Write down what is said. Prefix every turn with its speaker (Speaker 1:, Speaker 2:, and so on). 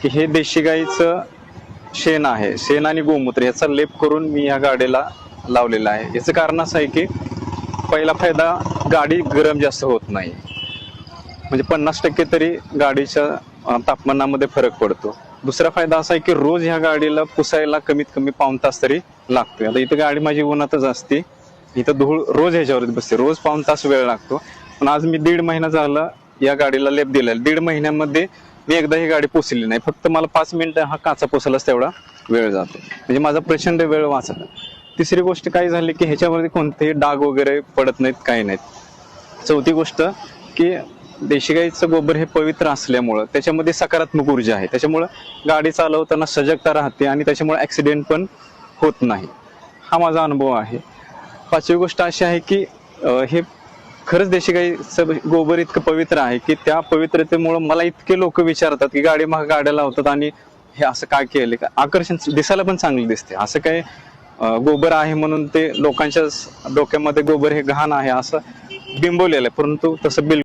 Speaker 1: की हे देशी गाईचं शेण आहे, शेण आणि गोमूत्र याचा लेप करून मी या गाडीला लावलेला आहे. याचं कारण असं आहे की पहिला फायदा, गाडी गरम जास्त होत नाही, म्हणजे 50% तरी गाडीच्या तापमानामध्ये फरक पडतो. दुसरा फायदा असा आहे की रोज ह्या गाडीला पुसायला कमीत कमी पाऊण तास तरी लागतोय. आता इथं गाडी माझी उन्हातच असते, इथं धूळ रोज ह्याच्यावरती बसते, रोज पाऊण तास वेळ लागतो. पण आज मी 1.5 महिना झाला या गाडीला लेप दिलेला. 1.5 महिन्यामध्ये मी एकदा ही गाडी पुसली नाही, फक्त मला 5 मिनिटं हा काचा पुसायलाच तेवढा वेळ जातो, म्हणजे माझा प्रचंड वेळ वाचला. तिसरी गोष्ट काय झाली की ह्याच्यावरती कोणतेही डाग वगैरे पडत नाहीत, काही नाहीत. चौथी गोष्ट की देशी गाईचं गोबर हे पवित्र असल्यामुळं त्याच्यामध्ये सकारात्मक ऊर्जा आहे, त्याच्यामुळं गाडी चालवताना सजगता राहते आणि त्याच्यामुळे ऍक्सिडेंट पण होत नाही. हा माझा अनुभव आहे. पाचवी गोष्ट अशी आहे की हे खरंच देशी गाईचं गोबर इतकं पवित्र आहे की त्या पवित्रतेमुळं मला इतके लोक विचारतात की गाडी मग गाड्या लावतात आणि हे असं काय केलं का, आकर्षण दिसायला पण चांगलं दिसते. असं काय गोबर आहे म्हणून ते लोकांच्या डोक्यामध्ये गोबर हे घाण आहे असं बिंबवलेलं आहे, परंतु तसं बिलकुल